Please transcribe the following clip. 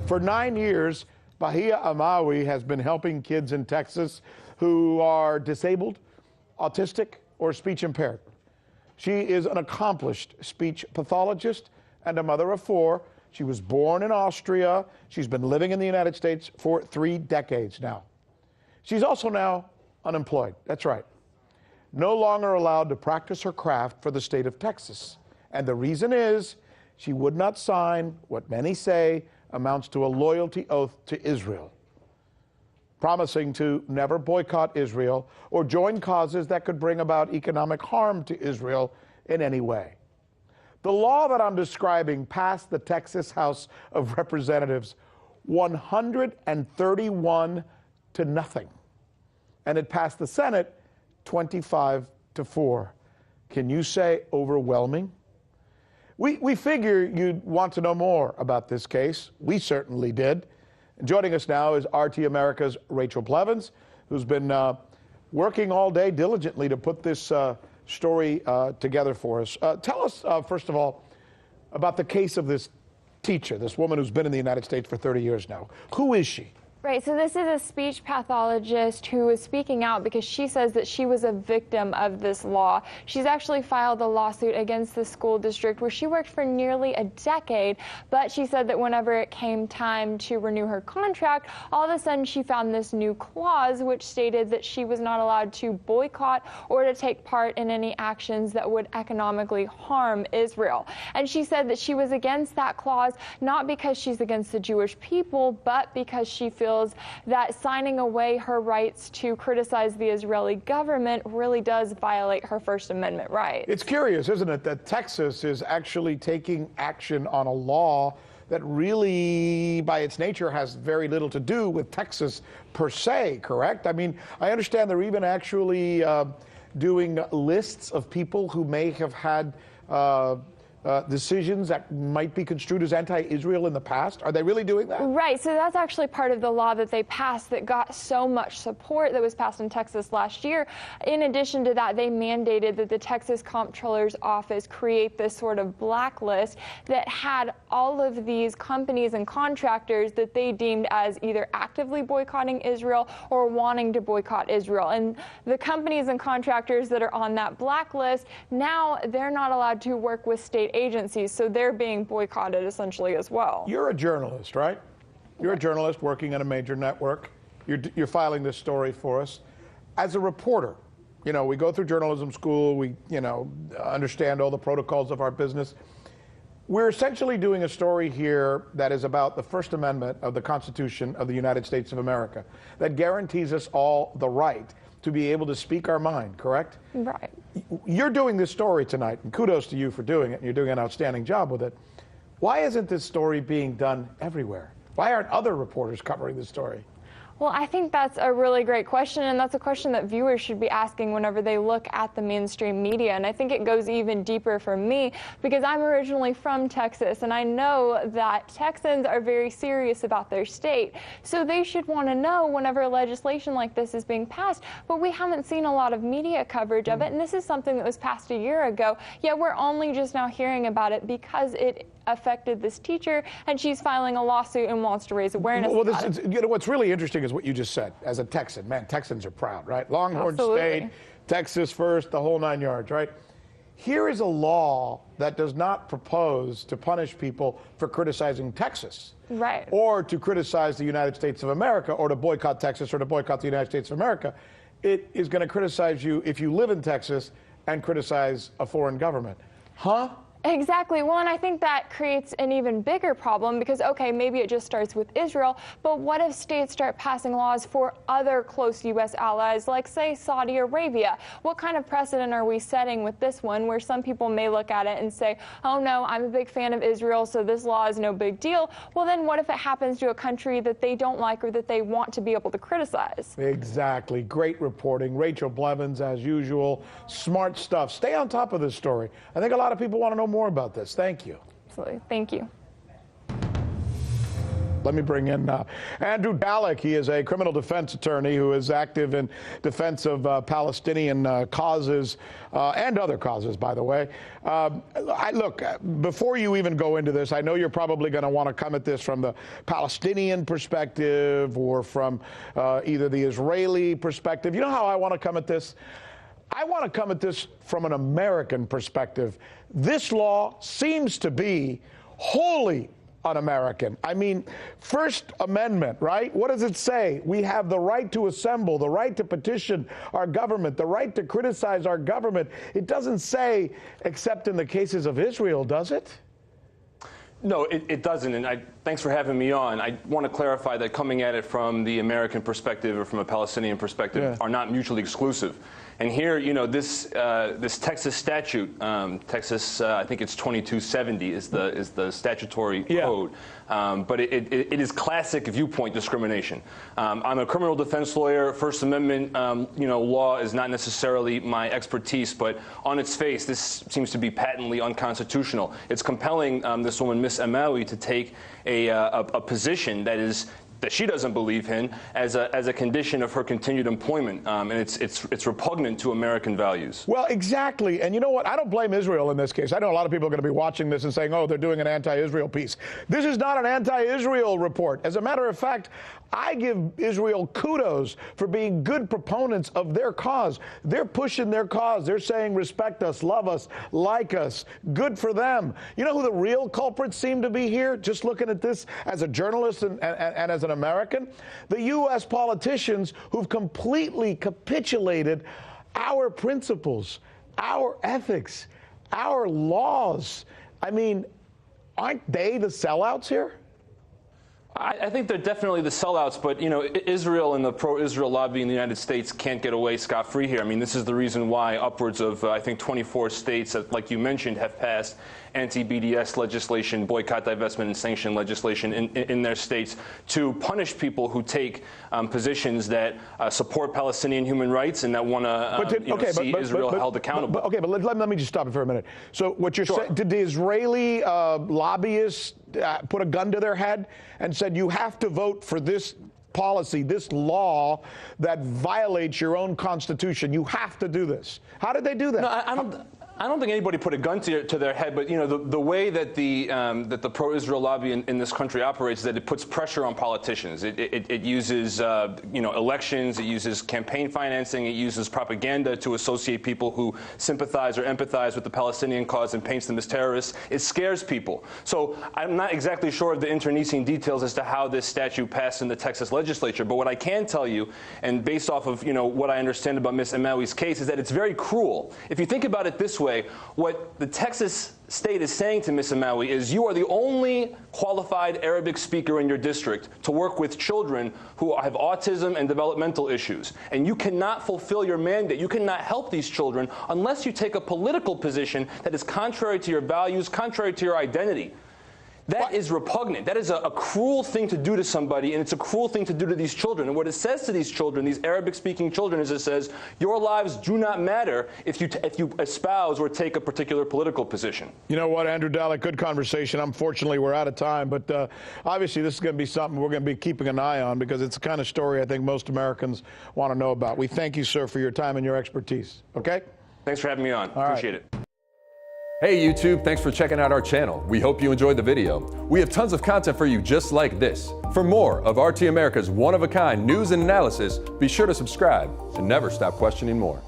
For 9 years, Bahia Amawi has been helping kids in Texas who are disabled, autistic, or speech impaired. She is an accomplished speech pathologist and a mother of 4. She was born in Austria. She's been living in the United States for 3 decades now. She's also now unemployed. That's right. No longer allowed to practice her craft for the state of Texas. And the reason is she would not sign what many say amounts to a loyalty oath to Israel, promising to never boycott Israel or join causes that could bring about economic harm to Israel in any way. The law that I'm describing passed the Texas House of Representatives 131 to nothing. And it passed the Senate 25-4. Can you say overwhelming? We figure you'd want to know more about this case. We certainly did. And joining us now is RT America's Rachel Blevins, who's been working all day diligently to put this story together for us. Tell us, first of all, about the case of this teacher, this woman who's been in the United States for 30 years now. Who is she? Right, so this is a speech pathologist who is speaking out because she says that she was a victim of this law. She's actually filed a lawsuit against the school district where she worked for nearly a decade, but she said that whenever it came time to renew her contract, all of a sudden she found this new clause which stated that she was not allowed to boycott or to take part in any actions that would economically harm Israel. And she said that she was against that clause not because she's against the Jewish people, but because she feels that signing away her rights to criticize the Israeli government really does violate her First Amendment rights. It's curious, isn't it, that Texas is actually taking action on a law that really, by its nature, has very little to do with Texas per se, correct? I mean, I understand they're even actually doing lists of people who may have had decisions that might be construed as anti-Israel in the past? Are they really doing that? Right, so that's actually part of the law that they passed that got so much support that was passed in Texas last year. In addition to that, they mandated that the Texas Comptroller's Office create this sort of blacklist that had all of these companies and contractors that they deemed as either actively boycotting Israel or wanting to boycott Israel. And the companies and contractors that are on that blacklist, now they're not allowed to work with state agencies, so they're being boycotted essentially as well. You're a journalist, right? You're a journalist working at a major network. You're filing this story for us. As a reporter, you know, we go through journalism school, we, you know, understand all the protocols of our business. We're essentially doing a story here that is about the First Amendment of the Constitution of the United States of America that guarantees us all the right to be able to speak our mind, correct? Right. You're doing this story tonight, and kudos to you for doing it, and you're doing an outstanding job with it. Why isn't this story being done everywhere? Why aren't other reporters covering this story? Well, I think that's a really great question, and that's a question that viewers should be asking whenever they look at the mainstream media. And I think it goes even deeper for me because I'm originally from Texas, and I know that Texans are very serious about their state. So they should want to know whenever legislation like this is being passed. But we haven't seen a lot of media coverage of it, and this is something that was passed a year ago. Yet we're only just now hearing about it because it affected this teacher, and she's filing a lawsuit and wants to raise awareness about it. You know, what's really interesting is what you just said. As a Texan, man, Texans are proud, right? Longhorn Absolutely. State, Texas first, the whole 9 yards, right? Here is a law that does not propose to punish people for criticizing Texas. Right. Or to criticize the United States of America, or to boycott Texas, or to boycott the United States of America. It is going to criticize you if you live in Texas and criticize a foreign government. Huh? Exactly. Well, and I think that creates an even bigger problem because, okay, maybe it just starts with Israel, but what if states start passing laws for other close U.S. allies, like, say, Saudi Arabia? What kind of precedent are we setting with this one where some people may look at it and say, oh, no, I'm a big fan of Israel, so this law is no big deal? Well, then what if it happens to a country that they don't like or that they want to be able to criticize? Exactly. Great reporting. Rachel Blevins, as usual. Smart stuff. Stay on top of this story. I think a lot of people want to know more about this. Thank you. Absolutely. Thank you. Let me bring in Andrew Dalek. He is a criminal defense attorney who is active in defense of Palestinian causes and other causes, by the way. Look, before you even go into this, I know you're probably going to want to come at this from the Palestinian perspective or from either the Israeli perspective. You know how I want to come at this? I want to come at this from an American perspective. This law seems to be wholly un-American. I mean, First Amendment, right? What does it say? We have the right to assemble, the right to petition our government, the right to criticize our government. It doesn't say, except in the cases of Israel, does it? No, it doesn't, and thanks for having me on. I want to clarify that coming at it from the American perspective or from a Palestinian perspective are not mutually exclusive. And here, you know, this Texas statute, Texas, I think it's 2270 is the statutory code, but it is classic viewpoint discrimination. I'm a criminal defense lawyer. First Amendment, law is not necessarily my expertise, but on its face, this seems to be patently unconstitutional. It's compelling this woman, Miss Amawi, to take a position that she doesn't believe in as a condition of her continued employment, and it's repugnant to American values. Well, exactly, and you know what? I don't blame Israel in this case. I know a lot of people are going to be watching this and saying, oh, they're doing an anti-Israel piece. This is not an anti-Israel report. As a matter of fact, I give Israel kudos for being good proponents of their cause. They're pushing their cause. They're saying respect us, love us, like us. Good for them. You know who the real culprits seem to be here? Just looking at this as a journalist and as an American? The U.S. politicians who've completely capitulated our principles, our ethics, our laws. I mean, aren't they the sellouts here? I think they're definitely the sellouts, but, you know, Israel and the pro-Israel lobby in the United States can't get away scot-free here. I mean, this is the reason why upwards of, I think, 24 states, like you mentioned, have passed anti-BDS legislation, boycott, divestment, and sanction legislation in their states to punish people who take positions that support Palestinian human rights and that want to see Israel held accountable. But let me just stop it for a minute. So what you're saying, did the Israeli lobbyists put a gun to their head and said, you have to vote for this policy, this law that violates your own constitution? You have to do this. How did they do that? No, I don't think anybody put a gun to their head, but, you know, the way that the pro-Israel lobby in this country operates is that it puts pressure on politicians. It uses elections, it uses campaign financing, it uses propaganda to associate people who sympathize or empathize with the Palestinian cause and paints them as terrorists. It scares people. So I'm not exactly sure of the internecine details as to how this statute passed in the Texas legislature, but what I can tell you, and based off of what I understand about Ms. Amawi's case, is that it's very cruel. If you think about it this way, what the Texas state is saying to Ms. Amawi is, you are the only qualified Arabic speaker in your district to work with children who have autism and developmental issues. And you cannot fulfill your mandate. You cannot help these children unless you take a political position that is contrary to your values, contrary to your identity. That is repugnant. That is a cruel thing to do to somebody, and it's a cruel thing to do to these children. And what it says to these children, these Arabic-speaking children, is it says, your lives do not matter if you espouse or take a particular political position. You know what, Andrew Dalek, good conversation. Unfortunately, we're out of time, but obviously this is going to be something we're going to be keeping an eye on because it's the kind of story I think most Americans want to know about. We thank you, sir, for your time and your expertise. Okay? Thanks for having me on. Appreciate it. Hey YouTube, thanks for checking out our channel. We hope you enjoyed the video. We have tons of content for you just like this. For more of RT America's one-of-a-kind news and analysis, be sure to subscribe and never stop questioning more.